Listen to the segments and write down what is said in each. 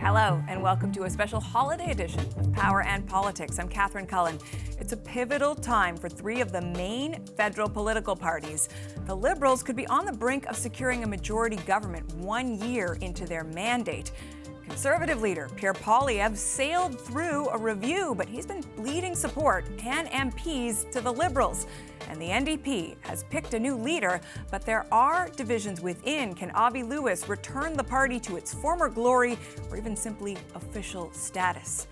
Hello, and welcome to a special holiday edition of Power and Politics. I'm Catherine Cullen. It's a pivotal time for three of the main federal political parties. The Liberals could be on the brink of securing a majority government 1 year into their mandate. Conservative leader Pierre Poilievre sailed through a review, but he's been bleeding support and MPs to the Liberals. And the NDP has picked a new leader, but there are divisions within. Can Avi Lewis return the party to its former glory or even simply official status?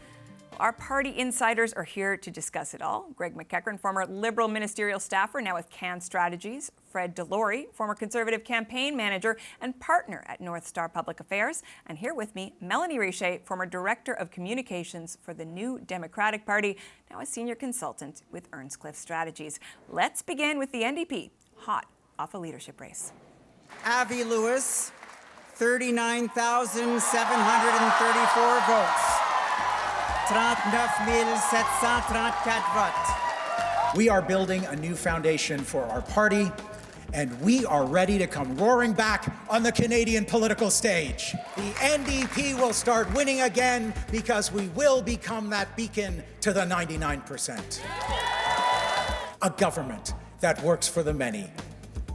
Our party insiders are here to discuss it all. Greg MacEachern, former Liberal ministerial staffer, now with CAN Strategies. Fred DeLorey, former Conservative campaign manager and partner at North Star Public Affairs. And here with me, Mélanie Richer, former Director of Communications for the New Democratic Party, now a senior consultant with Earnscliffe Strategies. Let's begin with the NDP, hot off a leadership race. Avi Lewis, 39,734 votes. 39,734 votes. We are building a new foundation for our party, and we are ready to come roaring back on the Canadian political stage. The NDP will start winning again because we will become that beacon to the 99%. A government that works for the many,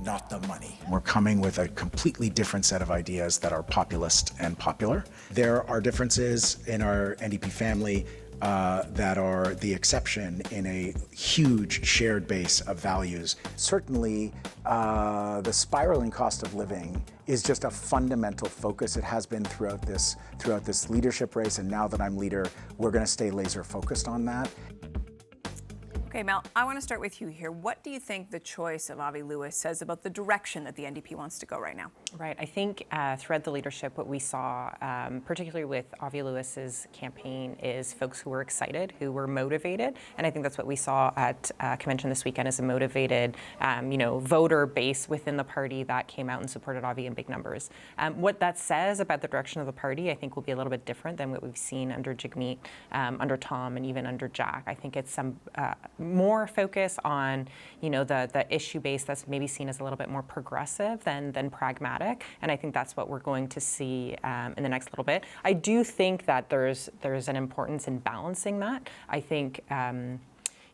not the money. We're coming with a completely different set of ideas that are populist and popular. There are differences in our NDP family that are the exception in a huge shared base of values. Certainly, the spiraling cost of living is just a fundamental focus. It has been throughout this leadership race, and now that I'm leader, we're going to stay laser focused on that. Okay, Mel, I want to start with you here. What do you think the choice of Avi Lewis says about the direction that the NDP wants to go right now? Right. I think throughout the leadership, what we saw, particularly with Avi Lewis's campaign, is folks who were excited, who were motivated. And I think that's what we saw at convention this weekend, is a motivated, voter base within the party that came out and supported Avi in big numbers. What that says about the direction of the party, I think, will be a little bit different than what we've seen under Jagmeet, under Tom, and even under Jack. I think it's some more focus on, the issue base that's maybe seen as a little bit more progressive than pragmatic, and I think that's what we're going to see in the next little bit. I do think that there's an importance in balancing that. I think.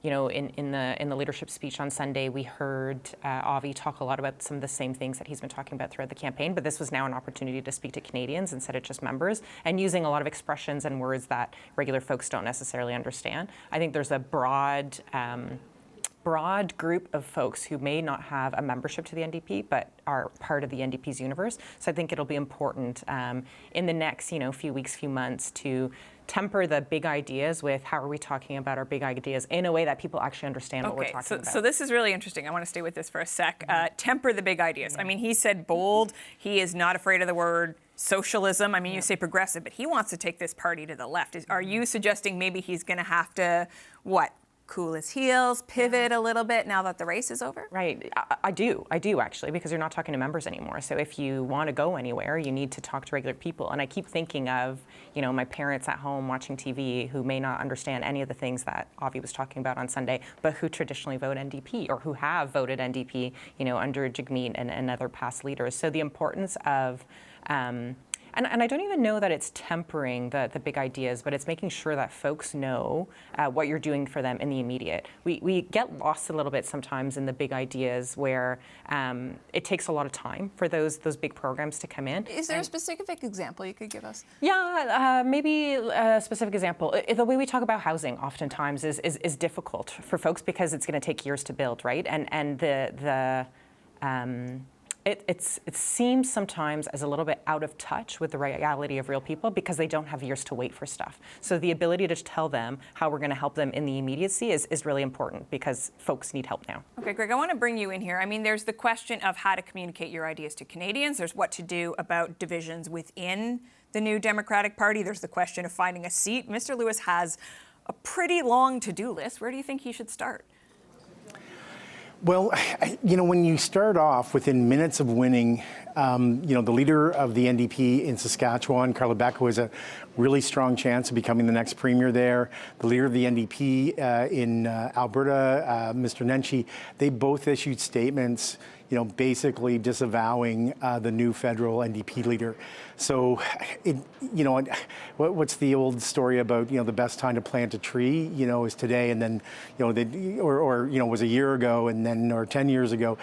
In the leadership speech on Sunday, we heard Avi talk a lot about some of the same things that he's been talking about throughout the campaign, but this was now an opportunity to speak to Canadians instead of just members, and using a lot of expressions and words that regular folks don't necessarily understand. I think there's a broad group of folks who may not have a membership to the NDP, but are part of the NDP's universe. So I think it'll be important in the next, few weeks, few months to temper the big ideas with how are we talking about our big ideas in a way that people actually understand what we're talking about. So this is really interesting. I want to stay with this for a sec. Temper the big ideas. Yeah. I mean, he said bold. He is not afraid of the word socialism. I mean, you say progressive, but he wants to take this party to the left. Are you suggesting maybe he's going to have to, cool his heels, pivot a little bit now that the race is over? Right. I do actually, because you're not talking to members anymore. So if you want to go anywhere, you need to talk to regular people. And I keep thinking of, my parents at home watching TV who may not understand any of the things that Avi was talking about on Sunday, but who traditionally vote NDP or who have voted NDP, under Jagmeet and other past leaders. So the importance of And I don't even know that it's tempering the big ideas, but it's making sure that folks know what you're doing for them in the immediate. We get lost a little bit sometimes in the big ideas where it takes a lot of time for those big programs to come in. Is there a specific example you could give us? Yeah, maybe a specific example. The way we talk about housing oftentimes is difficult for folks because it's going to take years to build, right? And It seems sometimes as a little bit out of touch with the reality of real people because they don't have years to wait for stuff. So the ability to tell them how we're going to help them in the immediacy is really important because folks need help now. Okay, Greg, I want to bring you in here. I mean, there's the question of how to communicate your ideas to Canadians. There's what to do about divisions within the New Democratic Party. There's the question of finding a seat. Mr. Lewis has a pretty long to-do list. Where do you think he should start? Well, when you start off within minutes of winning, the leader of the NDP in Saskatchewan, Carla Becko, has a really strong chance of becoming the next premier there. The leader of the NDP in Alberta, Mr. Nenshi, they both issued statements, basically disavowing the new federal NDP leader. So, what's the old story about, the best time to plant a tree, is today, and then, was a year ago, and then, or 10 years ago.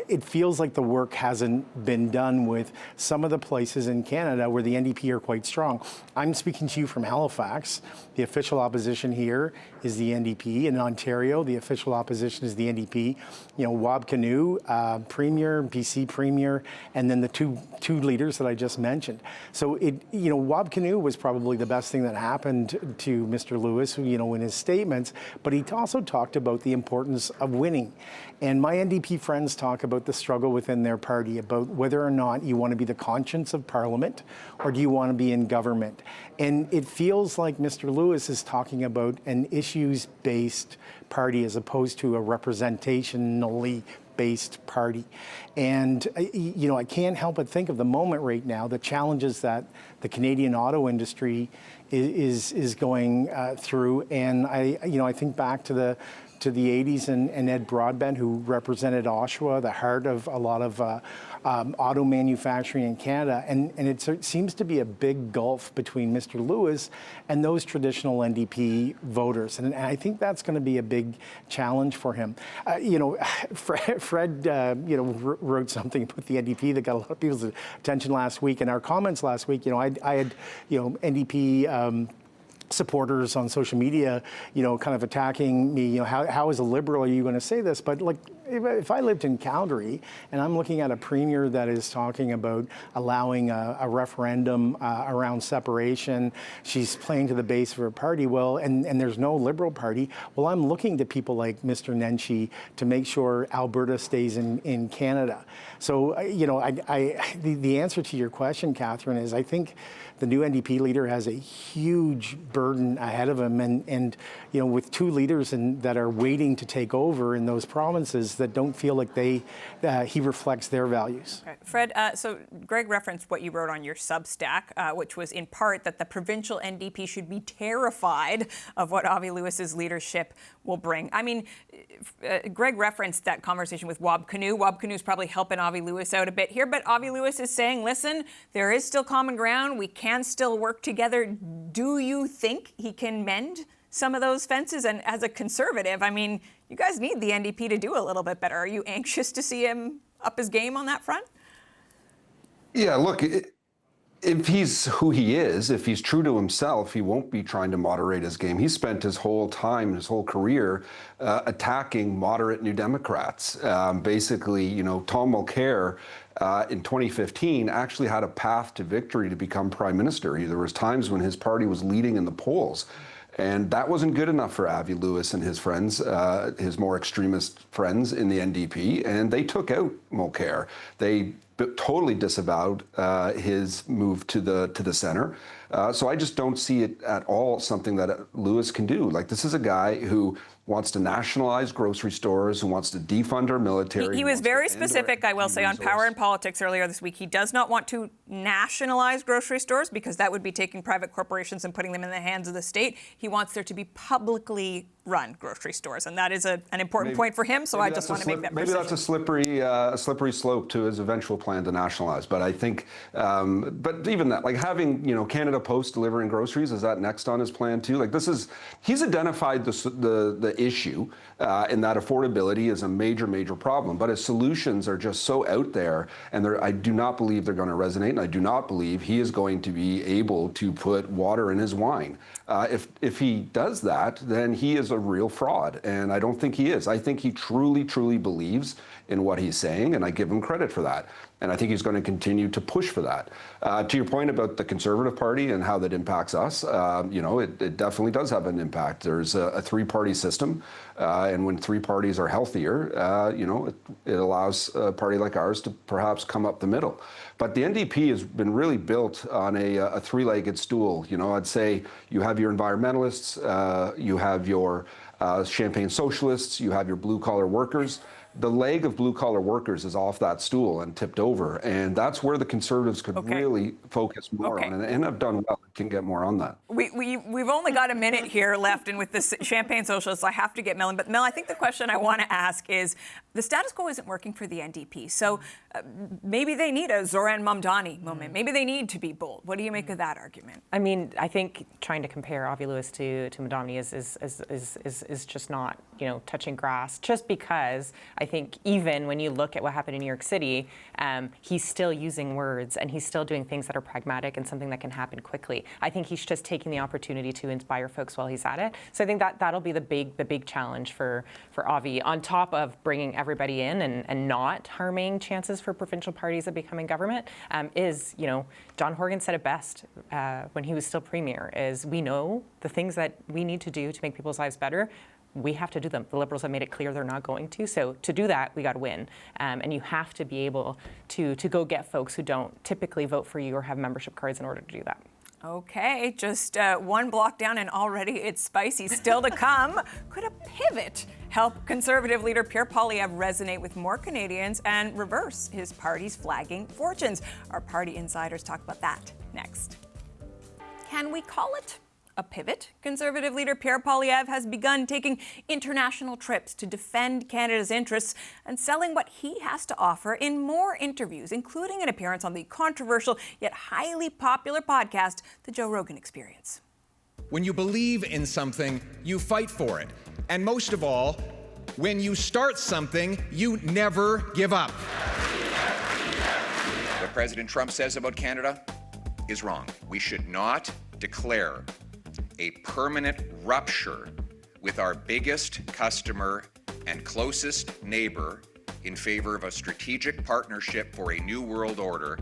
It feels like the work hasn't been done with some of the places in Canada where the NDP are quite strong. I'm speaking to you from Halifax. The official opposition here is the NDP. In Ontario, the official opposition is the NDP. Wab Kinew, Premier, BC Premier, and then the two leaders that I just mentioned. So Wab Kinew was probably the best thing that happened to Mr. Lewis, in his statements, but he also talked about the importance of winning. And my NDP friends talk about the struggle within their party, about whether or not you want to be the conscience of Parliament or do you want to be in government. And it feels like Mr. Lewis is talking about an issues-based party as opposed to a representationally based party. And, I can't help but think of the moment right now, the challenges that the Canadian auto industry is going through. And I think back to the 80s and Ed Broadbent, who represented Oshawa, the heart of a lot of auto manufacturing in Canada. And it seems to be a big gulf between Mr. Lewis and those traditional NDP voters. And I think that's going to be a big challenge for him. Fred, wrote something about the NDP that got a lot of people's attention last week. In our comments last week, I had, NDP supporters on social media, kind of attacking me, how as a Liberal are you going to say this? But if I lived in Calgary and I'm looking at a premier that is talking about allowing a referendum around separation, she's playing to the base of her party, and there's no Liberal Party, I'm looking to people like Mr. Nenshi to make sure Alberta stays in Canada. So, the answer to your question, Catherine, is I think the new NDP leader has a huge burden ahead of him, and with two leaders that are waiting to take over in those provinces that don't feel like he reflects their values. Okay. Fred, so Greg referenced what you wrote on your Substack, which was in part that the provincial NDP should be terrified of what Avi Lewis's leadership will bring. I mean, Greg referenced that conversation with Wab Kinew. Wab Kinew's probably helping Avi Lewis out a bit here, but Avi Lewis is saying, listen, there is still common ground. We can still work together. Do you think he can mend some of those fences? And as a Conservative, I mean, you guys need the NDP to do a little bit better. Are you anxious to see him up his game on that front? Yeah, look, if he's who he is, if he's true to himself, he won't be trying to moderate his game. He spent his whole time, his whole career attacking moderate New Democrats. Basically, Tom Mulcair in 2015 actually had a path to victory to become prime minister. There was times when his party was leading in the polls. And that wasn't good enough for Avi Lewis and his friends, his more extremist friends in the NDP, and they took out Mulcair. They totally disavowed his move to the center. So I just don't see it at all something that Lewis can do. This is a guy who wants to nationalize grocery stores, who wants to defund our military. He was very specific, I will say, on Power and Politics earlier this week. He does not want to nationalize grocery stores because that would be taking private corporations and putting them in the hands of the state. He wants there to be publicly run grocery stores, and that is an important point for him, so I just want to make that precision. Maybe that's a slippery slope to his eventual plan to nationalize, but I think, but even that, having, Canada Post delivering groceries, is that next on his plan too? He's identified the issue, and that affordability is a major problem, but his solutions are just so out there, and I do not believe they're going to resonate, and I do not believe he is going to be able to put water in his wine. If he does that, then he is a real fraud, and I don't think he is. I think he truly believes in what he's saying, and I give him credit for that. And I think he's going to continue to push for that. To your point about the Conservative Party and how that impacts us, it definitely does have an impact. There's a three-party system, and when three parties are healthier, it allows a party like ours to perhaps come up the middle. But the NDP has been really built on a three-legged stool. I'd say you have your environmentalists, you have your Champagne socialists, you have your blue-collar workers. the leg of blue-collar workers is off that stool and tipped over, and that's where the Conservatives could really focus more on, and have done well, can get more on that. We've only got a minute here left, and with the Champagne Socialists, I have to get Mel in. But Mel, I think the question I want to ask is, the status quo isn't working for the NDP, so maybe they need a Zoran Mamdani moment. Maybe they need to be bold. What do you make of that argument? I mean, I think trying to compare Avi Lewis to Mamdani is just not, touching grass. Just because I think even when you look at what happened in New York City, he's still using words and he's still doing things that are pragmatic and something that can happen quickly. I think he's just taking the opportunity to inspire folks while he's at it. So I think that'll be the big challenge for Avi, on top of bringing everybody in and not harming chances for provincial parties of becoming government. Is John Horgan said it best when he was still premier, is we know the things that we need to do to make people's lives better. We have to do them. The Liberals have made it clear they're not going to. So to do that, we got to win. And you have to be able to go get folks who don't typically vote for you or have membership cards in order to do that. Okay, just one block down and already it's spicy. Still to come. Could a pivot help Conservative leader Pierre Poilievre resonate with more Canadians and reverse his party's flagging fortunes? Our party insiders talk about that next. Can we call it a pivot? Conservative leader Pierre Poilievre has begun taking international trips to defend Canada's interests and selling what he has to offer in more interviews, including an appearance on the controversial yet highly popular podcast, The Joe Rogan Experience. When you believe in something, you fight for it. And most of all, when you start something, you never give up. What President Trump says about Canada is wrong. We should not declare a permanent rupture with our biggest customer and closest neighbor in favor of a strategic partnership for a new world order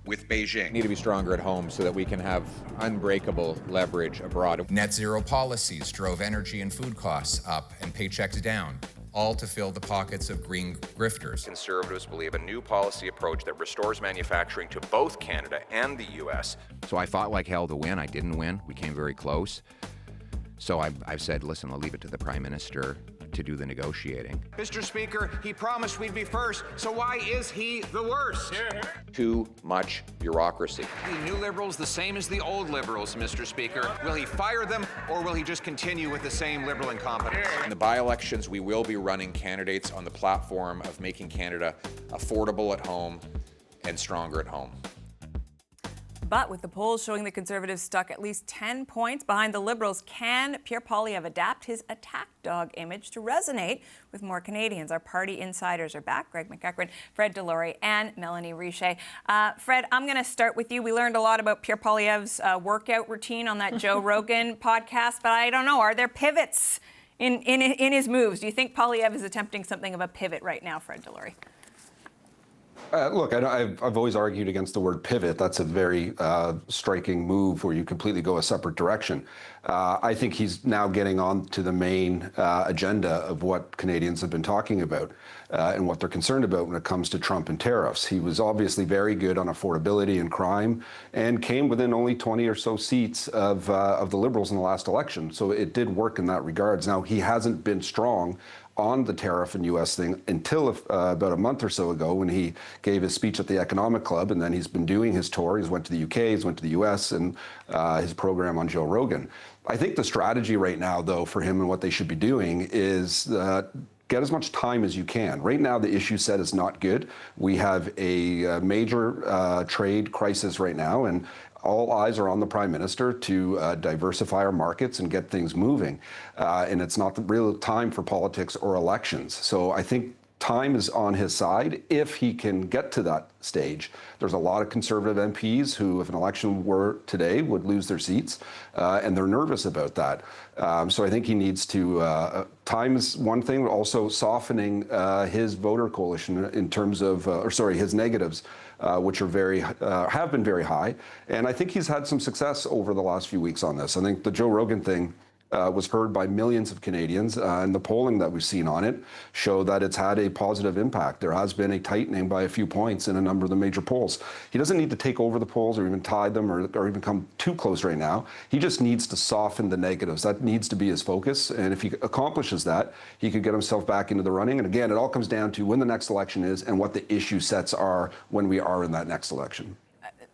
with Beijing. We need to be stronger at home so that we can have unbreakable leverage abroad. Net zero policies drove energy and food costs up and paychecks down, all to fill the pockets of green grifters. Conservatives believe a new policy approach that restores manufacturing to both Canada and the U.S. So I fought like hell to win. I didn't win. We came very close. So I've said, listen, I'll leave it to the Prime Minister to do the negotiating. Mr. Speaker, he promised we'd be first, so why is he the worst? Too much bureaucracy. The new Liberals the same as the old Liberals, Mr. Speaker. Will he fire them, or will he just continue with the same Liberal incompetence? In the by-elections, we will be running candidates on the platform of making Canada affordable at home and stronger at home. But with the polls showing the Conservatives stuck at least 10 points behind the Liberals, can Pierre Poilievre adapt his attack dog image to resonate with more Canadians? Our party insiders are back. Greg MacEachern, Fred DeLorey, and Mélanie Richer. Fred, I'm going to start with you. We learned a lot about Pierre Poilievre's workout routine on that Joe Rogan podcast, but I don't know. Are there pivots in his moves? Do you think Poilievre is attempting something of a pivot right now, Fred DeLorey? Look, I've always argued against the word pivot. That's a very striking move where you completely go a separate direction. I think he's now getting on to the main agenda of what Canadians have been talking about and what they're concerned about when it comes to Trump and tariffs. He was obviously very good on affordability and crime and came within only 20 or so seats of the Liberals in the last election. So it did work in that regards. Now, he hasn't been strong on the tariff and U.S. thing until about a month or so ago when he gave his speech at the Economic Club, and then he's been doing his tour. He's went to the UK, he's went to the U.S., and his program on Joe Rogan. I think the strategy right now, though, for him and what they should be doing is get as much time as you can. Right now, the issue set is not good. We have a major trade crisis right now, and all eyes are on the Prime Minister to diversify our markets and get things moving. And it's not the real time for politics or elections. So I think time is on his side if he can get to that stage. There's a lot of Conservative MPs who, if an election were today, would lose their seats, and they're nervous about that. So I think he needs to, time is one thing, but also softening his voter coalition in terms of, his negatives, which are have been very high. And I think he's had some success over the last few weeks on this. I think the Joe Rogan thing was heard by millions of Canadians, and the polling that we've seen on it show that it's had a positive impact. There has been a tightening by a few points in a number of the major polls. He doesn't need to take over the polls or even tie them or even come too close right now. He just needs to soften the negatives. That needs to be his focus, and if he accomplishes that, he could get himself back into the running. And again, it all comes down to when the next election is and what the issue sets are when we are in that next election.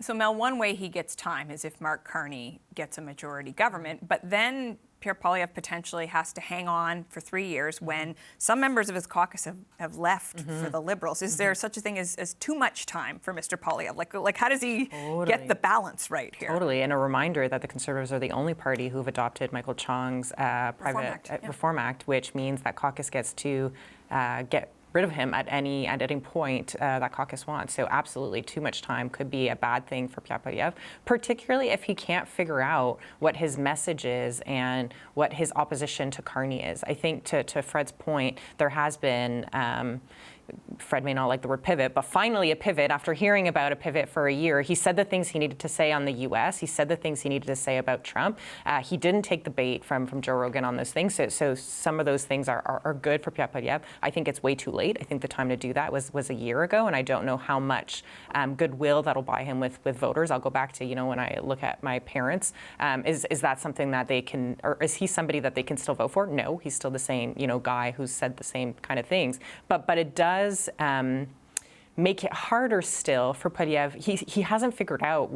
So, Mel, one way he gets time is if Mark Carney gets a majority government, but then Pierre Poilievre potentially has to hang on for 3 years when some members of his caucus have left for the Liberals. Is there such a thing as too much time for Mr. Poilievre? Like how does he get the balance right here? Totally, and a reminder that the Conservatives are the only party who've adopted Michael Chong's Reform Act, which means that caucus gets to get rid of him at any point that caucus wants. So absolutely, too much time could be a bad thing for Pierre Poilievre, particularly if he can't figure out what his message is and what his opposition to Carney is. I think to Fred's point, there has been Fred may not like the word pivot, but finally a pivot. After hearing about a pivot for a year, he said the things he needed to say on the U.S. He said the things he needed to say about Trump. He didn't take the bait from Joe Rogan on those things. So some of those things are good for Pierre Poilievre. I think it's way too late. I think the time to do that was a year ago, and I don't know how much goodwill that'll buy him with voters. I'll go back to, when I look at my parents, is that something that they can, or is he somebody that they can still vote for? No, he's still the same, guy who's said the same kind of things. But it does make it harder still for Poilievre. He hasn't figured out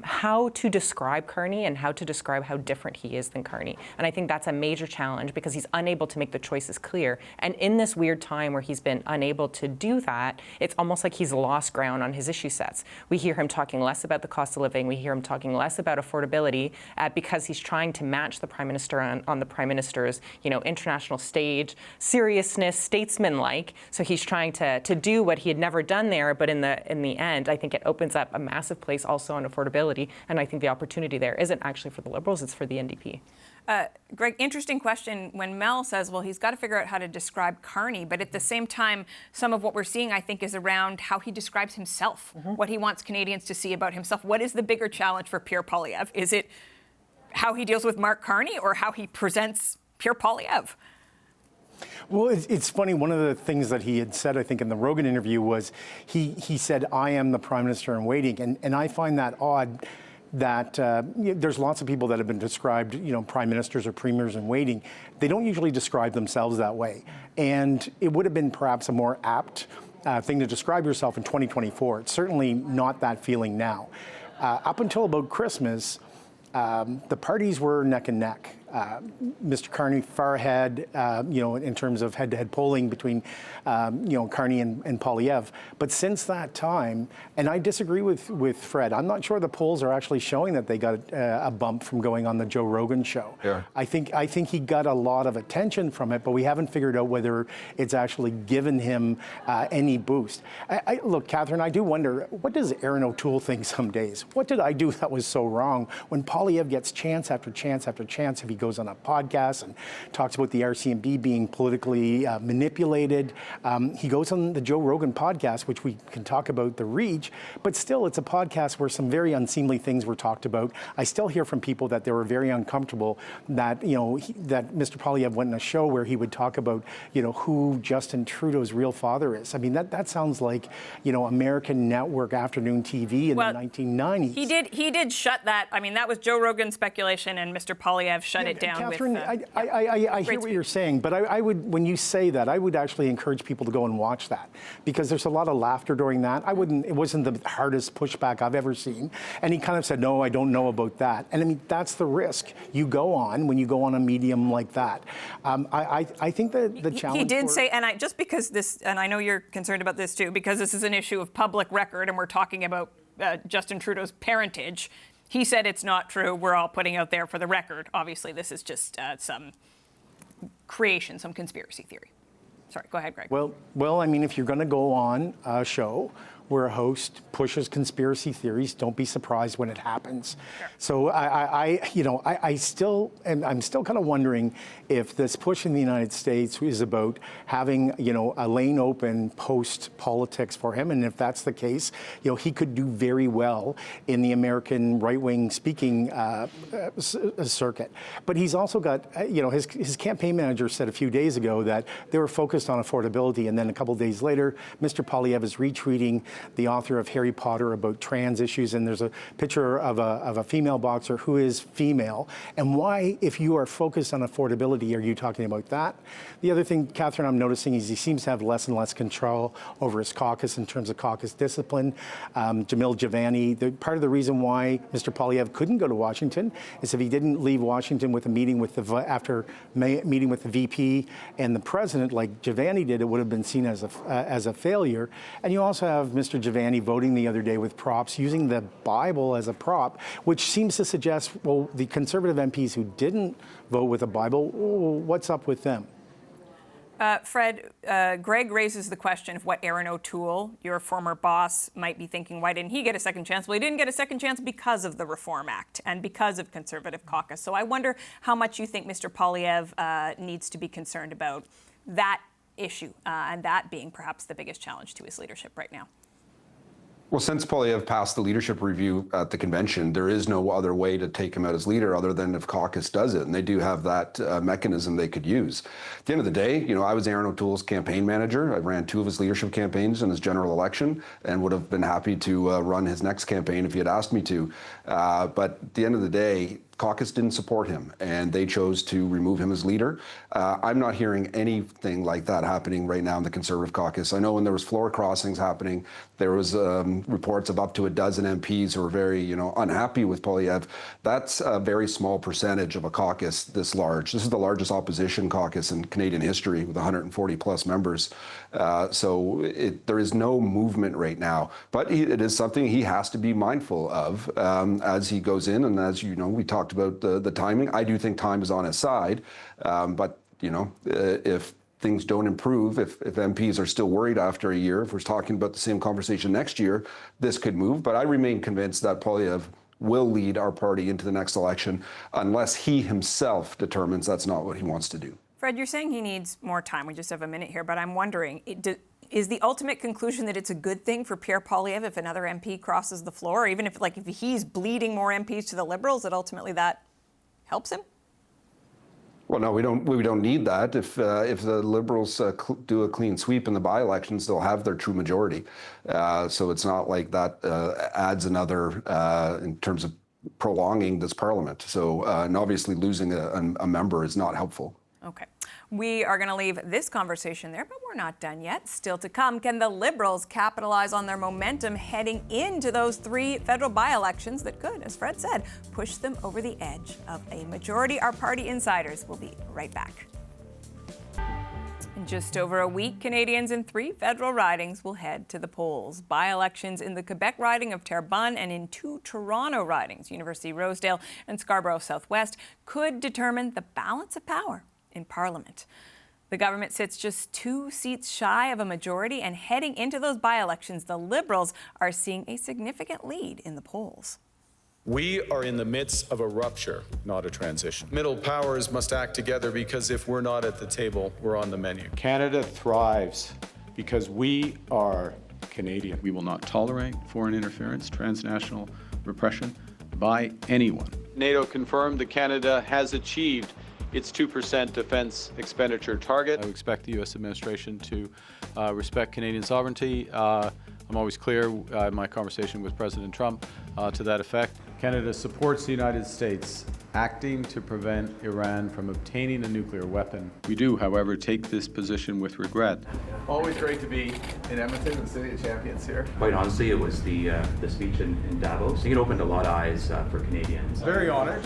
how to describe Carney and how to describe how different he is than Carney. And I think that's a major challenge because he's unable to make the choices clear. And in this weird time where he's been unable to do that, it's almost like he's lost ground on his issue sets. We hear him talking less about the cost of living. We hear him talking less about affordability because he's trying to match the Prime Minister on the Prime Minister's, international stage, seriousness, statesman-like. So he's trying to do what he had never done there. But in the end, I think it opens up a massive place also on affordability, and I think the opportunity there isn't actually for the Liberals, it's for the NDP. Greg, interesting question when Mel says, well, he's got to figure out how to describe Carney, but at the same time, some of what we're seeing, I think, is around how he describes himself, what he wants Canadians to see about himself. What is the bigger challenge for Pierre Poilievre? Is it how he deals with Mark Carney or how he presents Pierre Poilievre? Well, it's funny. One of the things that he had said, I think, in the Rogan interview was he said, I am the Prime Minister in waiting. And I find that odd that there's lots of people that have been described, prime ministers or premiers in waiting. They don't usually describe themselves that way. And it would have been perhaps a more apt thing to describe yourself in 2024. It's certainly not that feeling now. Up until about Christmas, the parties were neck and neck. Mr. Carney far ahead, in terms of head-to-head polling between, Carney and Poilievre. But since that time, and I disagree with Fred, I'm not sure the polls are actually showing that they got a bump from going on the Joe Rogan show. Yeah. I think he got a lot of attention from it, but we haven't figured out whether it's actually given him any boost. Look, Catherine, I do wonder, what does Erin O'Toole think some days? What did I do that was so wrong? When Poilievre gets chance after chance after chance, if he goes on a podcast and talks about the RCMP being politically manipulated. He goes on the Joe Rogan podcast, which we can talk about the reach, but still it's a podcast where some very unseemly things were talked about. I still hear from people that they were very uncomfortable that, that Mr. Poilievre went in a show where he would talk about, who Justin Trudeau's real father is. I mean, that sounds like, American network afternoon TV in the 1990s. He did shut that. I mean, that was Joe Rogan's speculation, and Mr. Poilievre shut it down. Catherine, I hear what you're saying, but I would, when you say that, I would actually encourage people to go and watch that because there's a lot of laughter during that. It wasn't the hardest pushback I've ever seen. And he kind of said, no, I don't know about that. And I mean, that's the risk you go on when you go on a medium like that. I think that the challenge. He did say, and just because this, and I know you're concerned about this too, because this is an issue of public record and we're talking about Justin Trudeau's parentage. He said it's not true. We're all putting out there for the record. Obviously, this is just some creation, some conspiracy theory. Sorry, go ahead, Greg. Well, I mean, if you're going to go on a show where a host pushes conspiracy theories, don't be surprised when it happens. So I'm still kind of wondering if this push in the United States is about having, a lane open post politics for him. And if that's the case, he could do very well in the American right-wing speaking circuit. But he's also got, his campaign manager said a few days ago that they were focused on affordability. And then a couple days later, Mr. Poilievre is retweeting the author of Harry Potter about trans issues, and there's a picture of a female boxer who is female. And why, if you are focused on affordability, are you talking about that? The other thing, Catherine, I'm noticing is he seems to have less and less control over his caucus in terms of caucus discipline. Jamil Javani, part of the reason why Mr. Poilievre couldn't go to Washington is if he didn't leave Washington with a meeting with after meeting with the VP and the president, like Javani did, it would have been seen as a failure. And you also have Mr. Javani voting the other day with props, using the Bible as a prop, which seems to suggest, well, the Conservative MPs who didn't vote with a Bible, what's up with them? Fred, Greg raises the question of what Aaron O'Toole, your former boss, might be thinking. Why didn't he get a second chance? Well, he didn't get a second chance because of the Reform Act and because of Conservative caucus. So I wonder how much you think Mr. Poilievre needs to be concerned about that issue, and that being perhaps the biggest challenge to his leadership right now. Well, since Poilievre passed the leadership review at the convention, there is no other way to take him out as leader other than if caucus does it. And they do have that mechanism they could use. At the end of the day, I was Aaron O'Toole's campaign manager. I ran 2 of his leadership campaigns in his general election and would have been happy to run his next campaign if he had asked me to. But at the end of the day, caucus didn't support him, and they chose to remove him as leader. I'm not hearing anything like that happening right now in the Conservative caucus. I know when there was floor crossings happening, there was reports of up to a dozen MPs who were very, unhappy with Poilievre. That's a very small percentage of a caucus this large. This is the largest opposition caucus in Canadian history with 140 plus members. So there is no movement right now, but it is something he has to be mindful of as he goes in, and as we talked about the timing. I do think time is on his side, but if things don't improve, if MPs are still worried after a year, if we're talking about the same conversation next year, this could move. But I remain convinced that Poilievre will lead our party into the next election unless he himself determines that's not what he wants to do. Fred, you're saying he needs more time. We just have a minute here, but I'm wondering, is the ultimate conclusion that it's a good thing for Pierre Poilievre if another MP crosses the floor, or even if he's bleeding more MPs to the Liberals, that ultimately that helps him? Well, no, we don't need that. If the Liberals do a clean sweep in the by-elections, they'll have their true majority. So it's not like that adds another in terms of prolonging this parliament. So and obviously losing a member is not helpful. Okay. We are going to leave this conversation there, but we're not done yet. Still to come, can the Liberals capitalize on their momentum heading into those 3 federal by-elections that could, as Fred said, push them over the edge of a majority? Our party insiders will be right back. In just over a week, Canadians in 3 federal ridings will head to the polls. By-elections in the Quebec riding of Terrebonne and in 2 Toronto ridings, University Rosedale and Scarborough Southwest, could determine the balance of power in Parliament. The government sits just 2 seats shy of a majority, and heading into those by-elections, the Liberals are seeing a significant lead in the polls. We are in the midst of a rupture, not a transition. Middle powers must act together because if we're not at the table, we're on the menu. Canada thrives because we are Canadian. We will not tolerate foreign interference, transnational repression by anyone. NATO confirmed that Canada has achieved its 2% defense expenditure target. I expect the U.S. administration to respect Canadian sovereignty. I'm always clear in my conversation with President Trump to that effect. Canada supports the United States acting to prevent Iran from obtaining a nuclear weapon. We do, however, take this position with regret. Always great to be in Edmonton, the city of champions here. Quite honestly, it was the speech in Davos. I think it opened a lot of eyes for Canadians. Very honored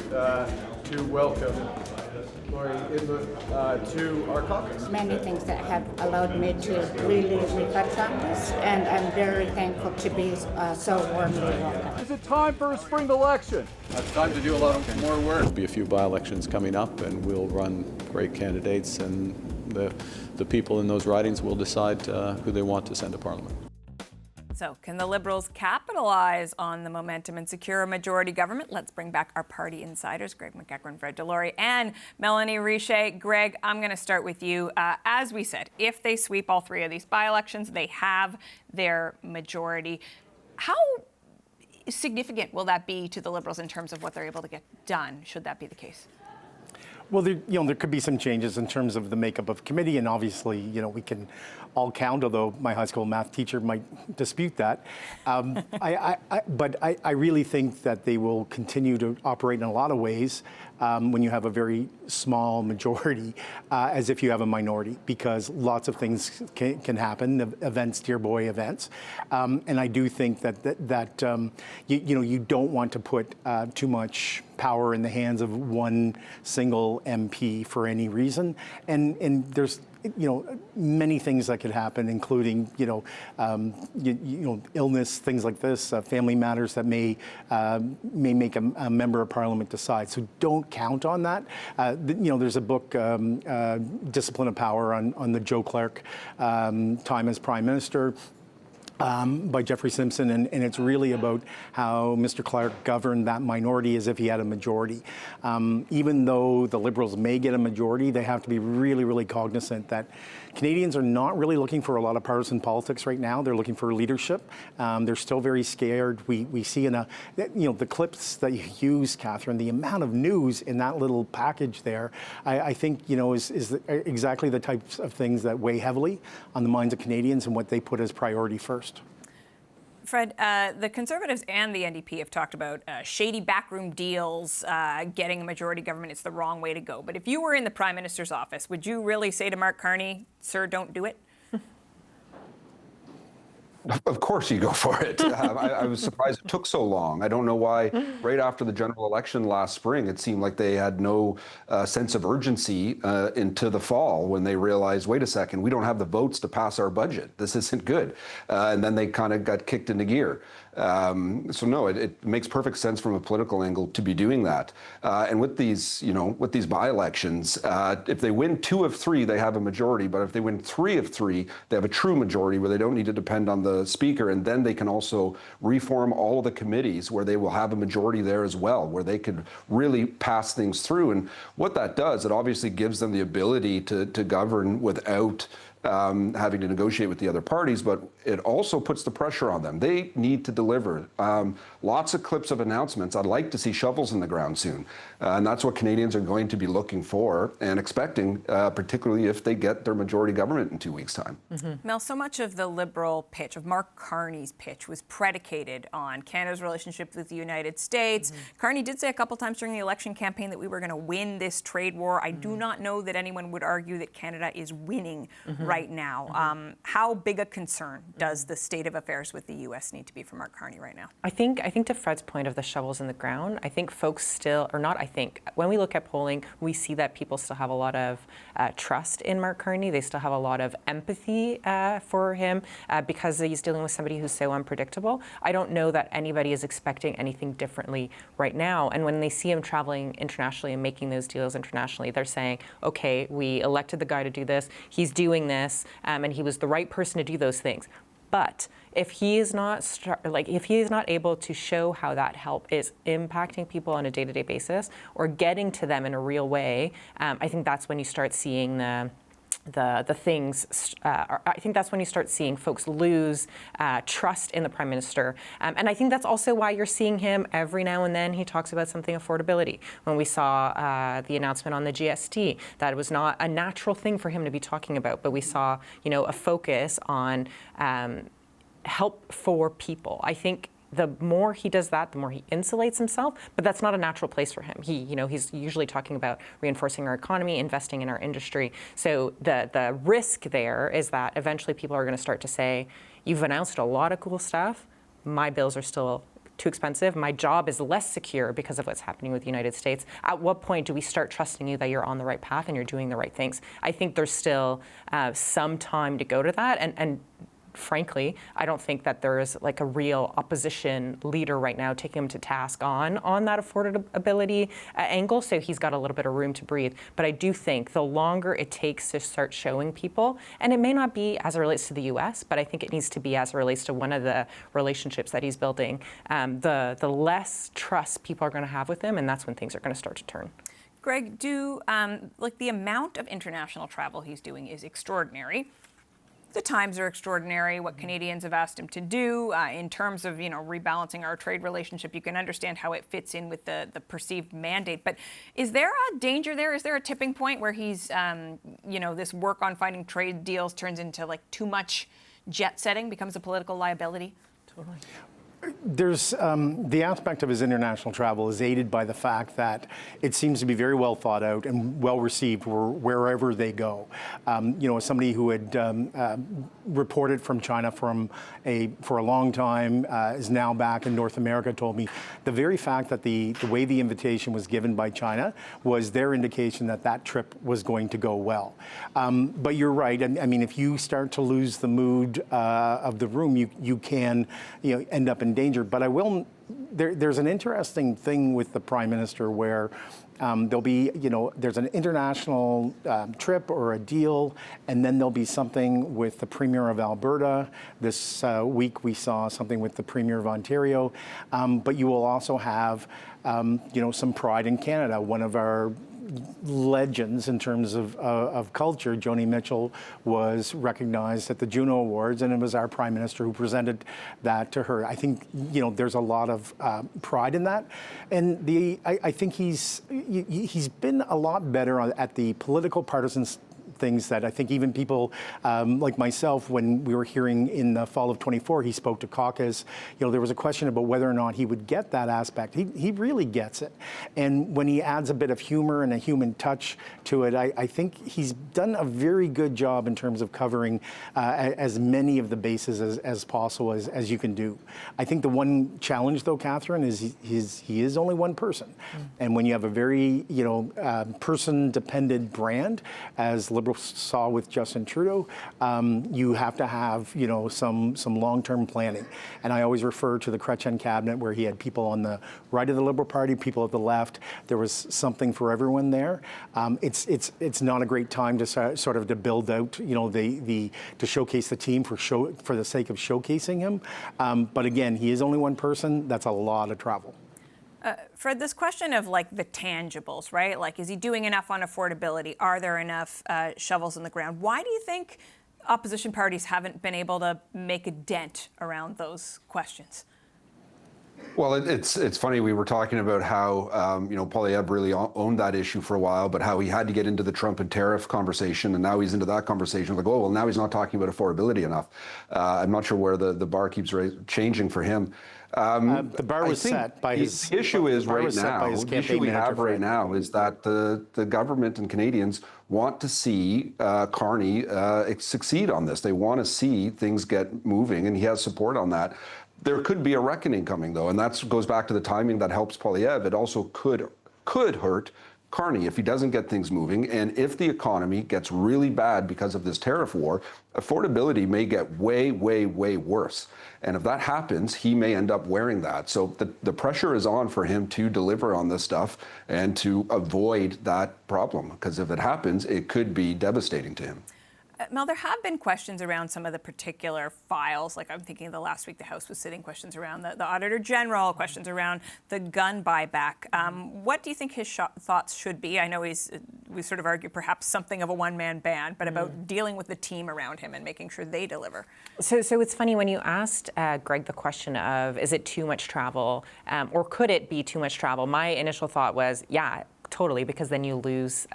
to welcome DeLorey to our caucus. Many things that have allowed me to really reflect on this, and I'm very thankful to be so warmly welcomed. Is it time for a spring election? It's time to do a lot more work. There'll be a few by-elections coming up, and we'll run great candidates, and the people in those ridings will decide who they want to send to Parliament. So can the Liberals capitalize on the momentum and secure a majority government? Let's bring back our party insiders, Greg MacEachern, Fred DeLorey, and Mélanie Richer. Greg, I'm going to start with you. As we said, if they sweep all three of these by-elections, they have their majority. How significant will that be to the Liberals in terms of what they're able to get done, should that be the case? Well, there could be some changes in terms of the makeup of committee, and obviously, we can all count, although my high school math teacher might dispute that. But I really think that they will continue to operate in a lot of ways when you have a very small majority, as if you have a minority, because lots of things can happen, events, dear boy events. And I do think that you don't want to put too much power in the hands of one single MP for any reason. And there's many things that could happen, including illness, things like this, family matters that may make a member of parliament decide. So don't count on that. There's a book, Discipline of Power, on the Joe Clark time as Prime Minister, by Jeffrey Simpson, and it's really about how Mr. Clark governed that minority as if he had a majority. Even though the Liberals may get a majority, they have to be really, really cognizant that Canadians are not really looking for a lot of partisan politics right now. They're looking for leadership. They're still very scared. We see in the clips that you use, Catherine, the amount of news in that little package there, I think, is exactly the types of things that weigh heavily on the minds of Canadians and what they put as priority first. Fred, the Conservatives and the NDP have talked about shady backroom deals, getting a majority government. It's the wrong way to go. But if you were in the Prime Minister's office, would you really say to Mark Carney, sir, don't do it? Of course you go for it. I was surprised it took so long. I don't know why right after the general election last spring, it seemed like they had no sense of urgency into the fall when they realized, wait a second, we don't have the votes to pass our budget. This isn't good. And then they kind of got kicked into gear. So no, it makes perfect sense from a political angle to be doing that. And with these, by-elections, if they win 2 of 3, they have a majority. But if they win 3 of 3, they have a true majority where they don't need to depend on the speaker. And then they can also reform all of the committees where they will have a majority there as well, where they could really pass things through. And what that does, it obviously gives them the ability to govern without having to negotiate with the other parties, but it also puts the pressure on them. They need to deliver. Lots of clips of announcements. I'd like to see shovels in the ground soon. And that's what Canadians are going to be looking for and expecting, particularly if they get their majority government in 2 weeks' time. Mm-hmm. Mel, so much of the Liberal pitch, of Mark Carney's pitch, was predicated on Canada's relationship with the United States. Mm-hmm. Carney did say a couple times during the election campaign that we were going to win this trade war. I do not know that anyone would argue that Canada is winning right now. How big a concern does the state of affairs with the U.S. need to be for Mark Carney right now? I think to Fred's point of the shovels in the ground, I think folks still, or not I think, when we look at polling, we see that people still have a lot of trust in Mark Carney. They still have a lot of empathy for him because he's dealing with somebody who's so unpredictable. I don't know that anybody is expecting anything differently right now. And when they see him traveling internationally and making those deals internationally, they're saying, okay, we elected the guy to do this, he's doing this, and he was the right person to do those things. But if he is not able to show how that help is impacting people on a day-to-day basis or getting to them in a real way, I think that's when you start seeing the things. I think that's when you start seeing folks lose trust in the Prime Minister. And I think that's also why you're seeing him every now and then. He talks about something affordability. When we saw the announcement on the GST, that was not a natural thing for him to be talking about, but we saw, a focus on help for people. I think the more he does that, the more he insulates himself, but that's not a natural place for him. He's usually talking about reinforcing our economy, investing in our industry. So the risk there is that eventually people are going to start to say, you've announced a lot of cool stuff, my bills are still too expensive, my job is less secure because of what's happening with the United States. At what point do we start trusting you that you're on the right path and you're doing the right things? I think there's still some time to go to that, and frankly, I don't think that there's like a real opposition leader right now taking him to task on that affordability angle. So he's got a little bit of room to breathe. But I do think the longer it takes to start showing people, and it may not be as it relates to the U.S., but I think it needs to be as it relates to one of the relationships that he's building, the less trust people are going to have with him, and that's when things are going to start to turn. Greg, like the amount of international travel he's doing is extraordinary. The times are extraordinary. What Canadians have asked him to do in terms of, rebalancing our trade relationship, you can understand how it fits in with the perceived mandate. But is there a danger there? Is there a tipping point where he's, this work on finding trade deals turns into like too much jet setting, becomes a political liability? Totally. There's the aspect of his international travel is aided by the fact that it seems to be very well thought out and well received wherever they go. As somebody who had reported from China for a long time, is now back in North America, told me the very fact that the way the invitation was given by China was their indication that trip was going to go well. But you're right. I mean, if you start to lose the mood of the room, you can end up in danger. But there's an interesting thing with the Prime Minister where there'll be, there's an international trip or a deal, and then there'll be something with the Premier of Alberta. This week we saw something with the Premier of Ontario, but you will also have, some pride in Canada. One of our legends in terms of culture, Joni Mitchell, was recognized at the Juno Awards, and it was our Prime Minister who presented that to her. I think there's a lot of pride in that, and I think he's been a lot better at the political partisan things that I think even people like myself, when we were hearing in the fall of 24, he spoke to caucus, there was a question about whether or not he would get that aspect. He really gets it. And when he adds a bit of humor and a human touch to it, I think he's done a very good job in terms of covering as many of the bases as possible as you can do. I think the one challenge, though, Catherine, is he is only one person. And when you have a very, person-dependent brand, as Liberals saw with Justin Trudeau, you have to have, some long-term planning. And I always refer to the Chrétien cabinet, where he had people on the right of the Liberal Party, people at the left. There was something for everyone there. It's not a great time to sort of to build out, to showcase the team for the sake of showcasing him. But again, he is only one person. That's a lot of travel. Fred, this question of like the tangibles, right? Like, is he doing enough on affordability? Are there enough shovels in the ground? Why do you think opposition parties haven't been able to make a dent around those questions? Well, it's funny. We were talking about how, Poilievre really owned that issue for a while, but how he had to get into the Trump and tariff conversation, and now he's into that conversation. Like, oh, well, now he's not talking about affordability enough. I'm not sure where the bar keeps changing for him. The bar was set by his. The issue is right now. The issue we have right now is that the government and Canadians want to see Carney succeed on this. They want to see things get moving, and he has support on that. There could be a reckoning coming, though, and that goes back to the timing that helps Poilievre. It also could hurt Carney if he doesn't get things moving, and if the economy gets really bad because of this tariff war, affordability may get way, way, way worse. And if that happens, he may end up wearing that. So the pressure is on for him to deliver on this stuff and to avoid that problem, because if it happens, it could be devastating to him. Mel, there have been questions around some of the particular files. Like, I'm thinking the last week the House was sitting questions around the Auditor General, questions around the gun buyback. What do you think his thoughts should be? I know we sort of argue perhaps something of a one-man band, but about dealing with the team around him and making sure they deliver. So it's funny, when you asked Greg the question of, is it too much travel, or could it be too much travel? My initial thought was, yeah, totally, because then you lose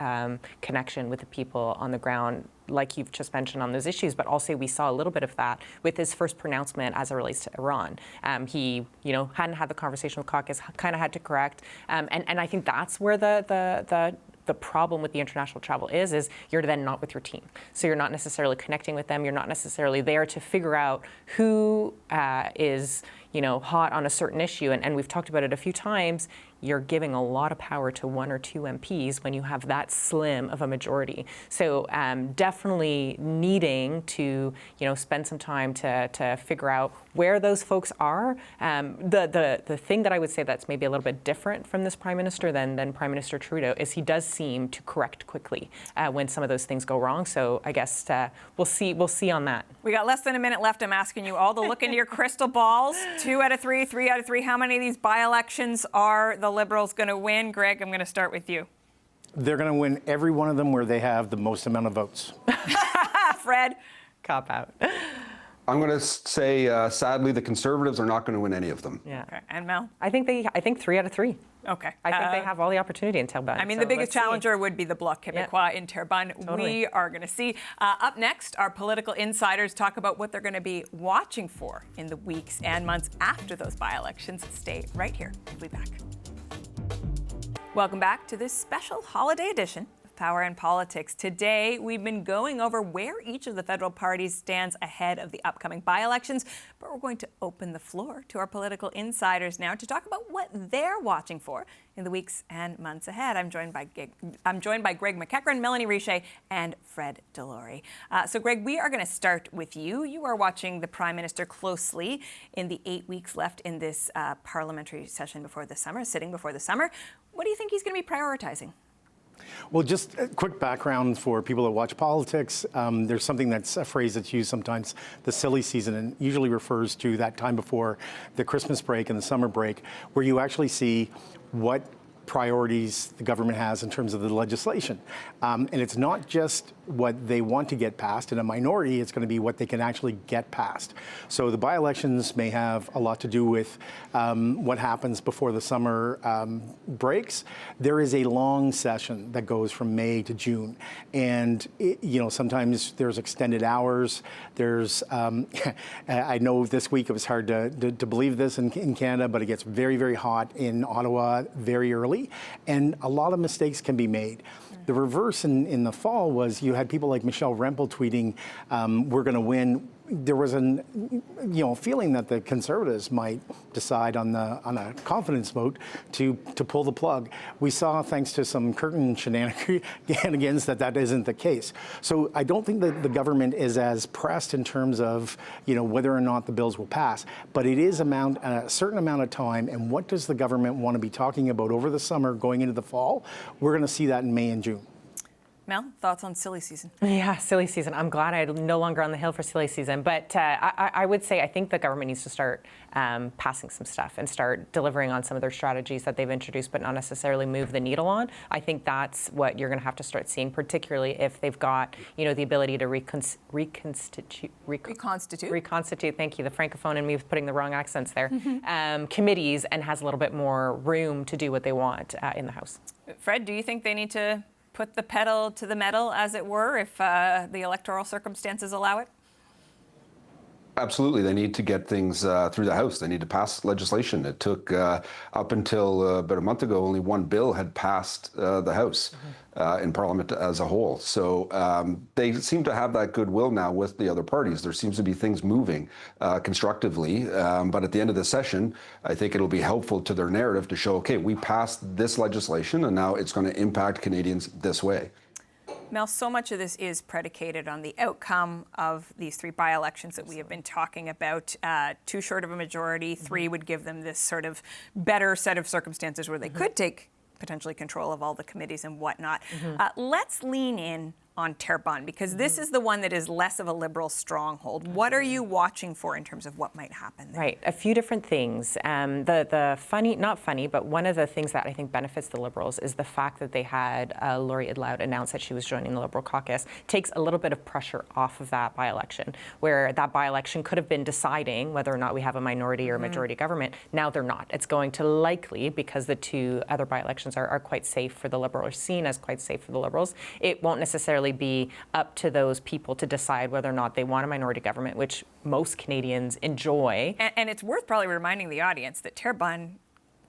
connection with the people on the ground, like you've just mentioned on those issues. But also we saw a little bit of that with his first pronouncement as it relates to Iran. He, hadn't had the conversation with caucus, kind of had to correct. And I think that's where the problem with the international travel is you're then not with your team. So you're not necessarily connecting with them. You're not necessarily there to figure out who is hot on a certain issue. And we've talked about it a few times. you're giving a lot of power to one or two MPs when you have that slim of a majority. So definitely needing to, spend some time to figure out where those folks are. The thing that I would say that's maybe a little bit different from this Prime Minister than Prime Minister Trudeau is he does seem to correct quickly when some of those things go wrong. So I guess we'll see on that. We got less than a minute left. I'm asking you all to look into your crystal balls. 2 out of 3, 3 out of 3. How many of these by-elections are the Liberals going to win? Greg, I'm going to start with you. They're going to win every one of them where they have the most amount of votes. Fred? Cop out. I'm going to say, sadly, the Conservatives are not going to win any of them. Yeah. Okay. And Mel? I think 3 out of 3. Okay. I think they have all the opportunity in Terrebonne. I mean, the biggest challenger would be the Bloc Québécois in Terrebonne. Totally. We are going to see. Up next, our political insiders talk about what they're going to be watching for in the weeks and months after those by-elections. Stay right here. We'll be back. Welcome back to this special holiday edition of Power and Politics. Today, we've been going over where each of the federal parties stands ahead of the upcoming by-elections, but we're going to open the floor to our political insiders now to talk about what they're watching for in the weeks and months ahead. I'm joined by Greg MacEachern, Mélanie Richer, and Fred DeLorey. So, Greg, we are going to start with you. You are watching the Prime Minister closely in the 8 weeks left in this parliamentary session before the summer, sitting before the summer. What do you think he's going to be prioritizing? Well, just a quick background for people that watch politics. There's something that's a phrase that's used sometimes, the silly season, and usually refers to that time before the Christmas break and the summer break, where you actually see what priorities the government has in terms of the legislation. And it's not just what they want to get passed. In a minority, it's going to be what they can actually get passed. So the by-elections may have a lot to do with what happens before the summer breaks. There is a long session that goes from May to June. And, sometimes there's extended hours. There's, I know this week it was hard to believe this in Canada, but it gets very, very hot in Ottawa very early. And a lot of mistakes can be made. The reverse in the fall was you had people like Michelle Rempel tweeting, we're going to win. There was an feeling that the Conservatives might decide on a confidence vote to pull the plug. We saw, thanks to some curtain shenanigans, that isn't the case. So I don't think that the government is as pressed in terms of whether or not the bills will pass, but it is a certain amount of time. And what does the government want to be talking about over the summer, going into the fall? We're going to see that in May and June. Mel, thoughts on silly season? Yeah, silly season. I'm glad I'm no longer on the hill for silly season. But I would say I think the government needs to start passing some stuff and start delivering on some of their strategies that they've introduced, but not necessarily move the needle on. I think that's what you're going to have to start seeing, particularly if they've got, the ability to reconstitute. Thank you. The Francophone in me was putting the wrong accents there. Committees, and has a little bit more room to do what they want in the House. Fred, do you think they need to put the pedal to the metal, as it were, if the electoral circumstances allow it? Absolutely. They need to get things through the House. They need to pass legislation. It took up until about a month ago, only one bill had passed the House in Parliament as a whole. So they seem to have that goodwill now with the other parties. There seems to be things moving constructively. But at the end of the session, I think it'll be helpful to their narrative to show, okay, we passed this legislation and now it's going to impact Canadians this way. Mel, so much of this is predicated on the outcome of these 3 by-elections that we have been talking about. 2 short of a majority, 3 would give them this sort of better set of circumstances where they could take potentially control of all the committees and whatnot. Let's lean in on Terrebonne, because this is the one that is less of a Liberal stronghold. What are you watching for in terms of what might happen there? Right, a few different things. The funny, not funny, but one of the things that I think benefits the Liberals is the fact that they had Laurie Idlout announce that she was joining the Liberal caucus. Takes a little bit of pressure off of that by-election, where that by-election could have been deciding whether or not we have a minority or a majority government. Now they're not. It's going to likely, because the 2 other by-elections are quite safe for the Liberals, or seen as quite safe for the Liberals, it won't necessarily be up to those people to decide whether or not they want a minority government, which most Canadians enjoy. And it's worth probably reminding the audience that Terrebonne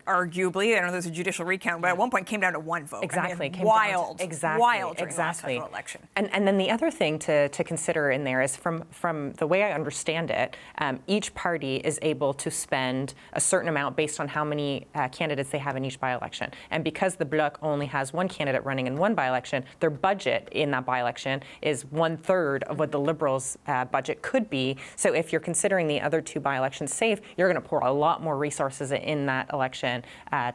arguably, I know there's a judicial recount, but at one point came down to one vote. Exactly. I mean, wild. Wild during the last Exactly. federal election. And then the other thing to consider in there is from the way I understand it, each party is able to spend a certain amount based on how many candidates they have in each by-election. And because the Bloc only has one candidate running in one by-election, their budget in that by-election is 1/3 of what the Liberals' budget could be. So if you're considering the other two by-elections safe, you're going to pour a lot more resources in that election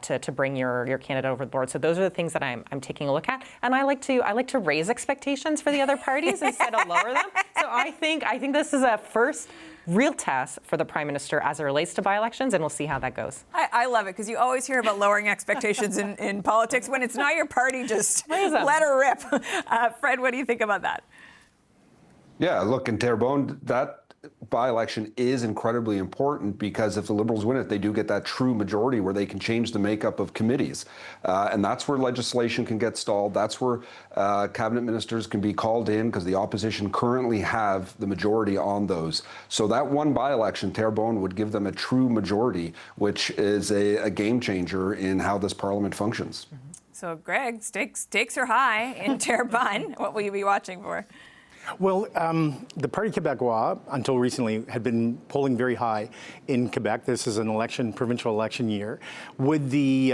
to bring your candidate over the board. So those are the things that I'm taking a look at, and I like to raise expectations for the other parties instead of lower them. So I think this is a first real test for the Prime Minister as it relates to by-elections, and we'll see how that goes. I love it because you always hear about lowering expectations in politics. When it's not your party, just let her rip. Fred, what do you think about that? Yeah, look, in Terrebonne, that by-election is incredibly important because if the Liberals win it, they do get that true majority where they can change the makeup of committees. And that's where legislation can get stalled. That's where cabinet ministers can be called in because the opposition currently have the majority on those. So that one by-election, Terrebonne, would give them a true majority, which is a game changer in how this parliament functions. So, Greg, stakes are high in Terrebonne. What will you be watching for? Well, the Parti Québécois, until recently, had been polling very high in Quebec. This is an provincial election year. Would the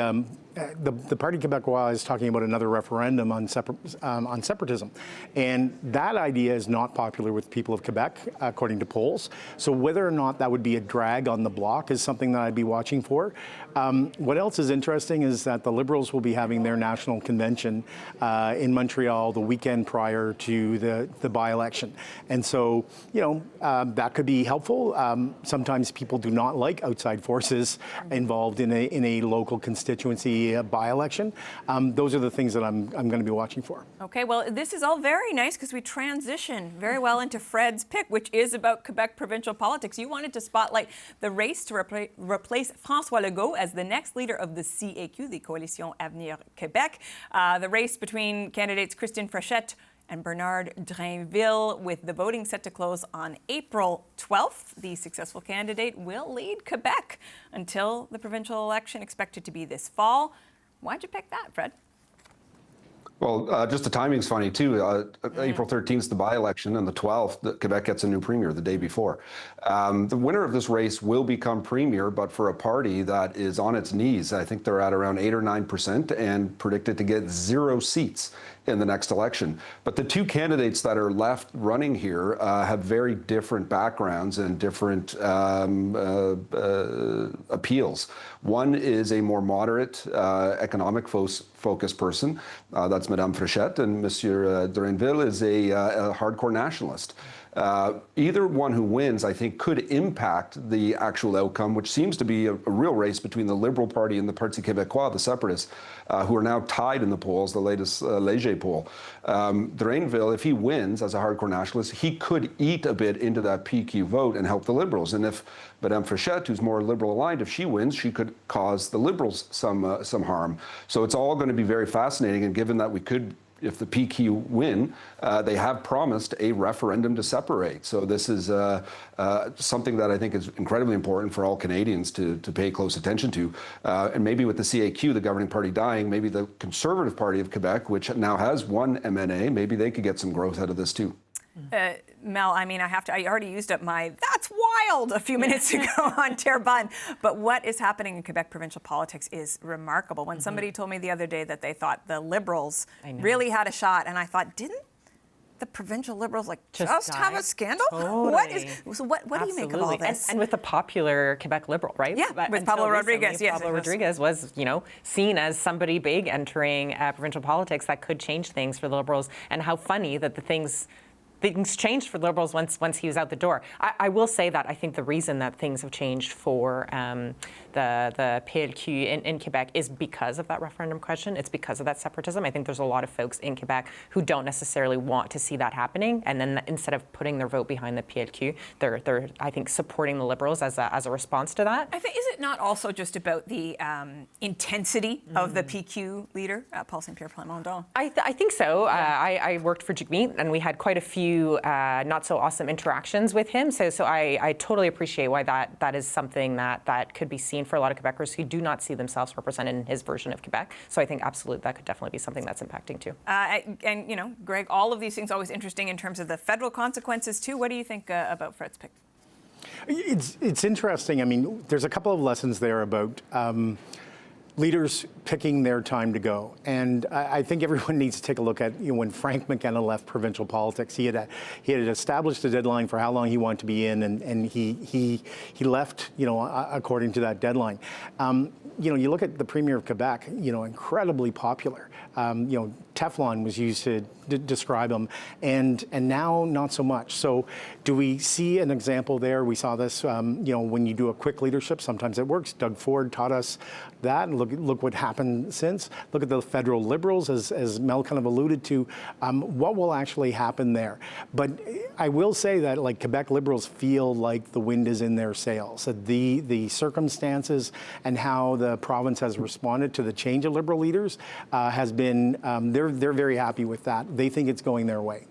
Parti Québécois is talking about another referendum on separatism, and that idea is not popular with people of Quebec, according to polls. So whether or not that would be a drag on the Bloc is something that I'd be watching for. What else is interesting is that the Liberals will be having their national convention in Montreal the weekend prior to the by-election, and so that could be helpful. Sometimes people do not like outside forces involved in a local constituency by-election. Those are the things that I'm going to be watching for. Okay, well, this is all very nice because we transition very well into Fred's pick, which is about Quebec provincial politics. You wanted to spotlight the race to replace François Legault as the next leader of the CAQ, the Coalition Avenir Québec. The race between candidates Christine Frechette and Bernard Drainville, with the voting set to close on April 12th. The successful candidate will lead Quebec until the provincial election expected to be this fall. Why'd you pick that, Fred? Well, just the timing's funny, too. April 13th is the by-election, and the 12th, Quebec gets a new premier the day before. The winner of this race will become premier, but for a party that is on its knees. I think they're at around 8 or 9% and predicted to get 0 seats in the next election. But the two candidates that are left running here have very different backgrounds and different appeals. One is a more moderate economic-focused person. That's Madame Frechette, and Monsieur Drainville is a hardcore nationalist. Either one who wins, I think, could impact the actual outcome, which seems to be a real race between the Liberal Party and the Parti Québécois, the separatists, who are now tied in the polls, the latest Léger poll. Drainville, if he wins as a hardcore nationalist, he could eat a bit into that PQ vote and help the Liberals. And if Madame Frechette, who's more Liberal aligned, if she wins, she could cause the Liberals some harm. So it's all going to be very fascinating. And given that we could, if the PQ win, they have promised a referendum to separate. So this is something that I think is incredibly important for all Canadians to pay close attention to. And maybe with the CAQ, the governing party dying, maybe the Conservative Party of Quebec, which now has one MNA, maybe they could get some growth out of this too. Mel, I mean, I already used up my "that's wild" a few minutes ago on Terrebonne. But what is happening in Quebec provincial politics is remarkable. When somebody told me the other day that they thought the Liberals really had a shot, and I thought, didn't the provincial Liberals just have a scandal? Totally. What do you make of all this? And with the popular Quebec Liberal, right? Yeah, with Pablo Rodriguez. Yes, Pablo Rodriguez was, seen as somebody big entering provincial politics that could change things for the Liberals. And how funny that things changed for Liberals once he was out the door. I will say that I think the reason that things have changed for the PLQ in Quebec is because of that referendum question. It's because of that separatism. I think there's a lot of folks in Quebec who don't necessarily want to see that happening, and then instead of putting their vote behind the PLQ, they're I think supporting the Liberals as a response to that. I think, is it not also just about the intensity of the PQ leader, Paul Saint-Pierre Plamondon? I think so. I worked for Jagmeet, and we had quite a few few not so awesome interactions with him. So I totally appreciate why that is something that could be seen for a lot of Quebecers who do not see themselves represented in his version of Quebec. So I think absolutely that could definitely be something that's impacting too. And you know, Greg, all of these things always interesting in terms of the federal consequences too. What do you think about Fred's pick? It's interesting. I mean, there's a couple of lessons there about leaders picking their time to go. And I think everyone needs to take a look at, you know, when Frank McKenna left provincial politics, he had established a deadline for how long he wanted to be in, and he left, you know, according to that deadline. You know, you look at the Premier of Quebec, you know, incredibly popular. You know, Teflon was used to describe him, and now not so much. So do we see an example there? We saw this, you know, when you do a quick leadership, sometimes it works. Doug Ford taught us that, and look what happened since. Look at the federal Liberals, as Mel kind of alluded to. What will actually happen there? But I will say that, like, Quebec Liberals feel like the wind is in their sails. The circumstances and how the province has responded to the change of Liberal leaders has been, they're very happy with that. They think it's going their way.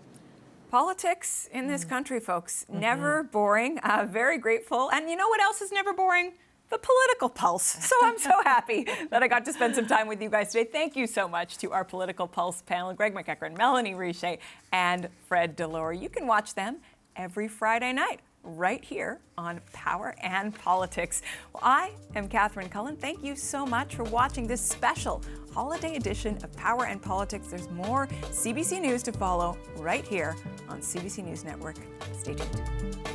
Politics in this country, folks, never boring, very grateful. And you know what else is never boring? The political pulse. So I'm so happy that I got to spend some time with you guys today. Thank you so much to our political pulse panel, Greg MacEachern, Mélanie Richer, and Fred DeLorey. You can watch them every Friday night right here on Power and Politics. Well, I am Catherine Cullen. Thank you so much for watching this special holiday edition of Power and Politics. There's more CBC News to follow right here on CBC News Network. Stay tuned.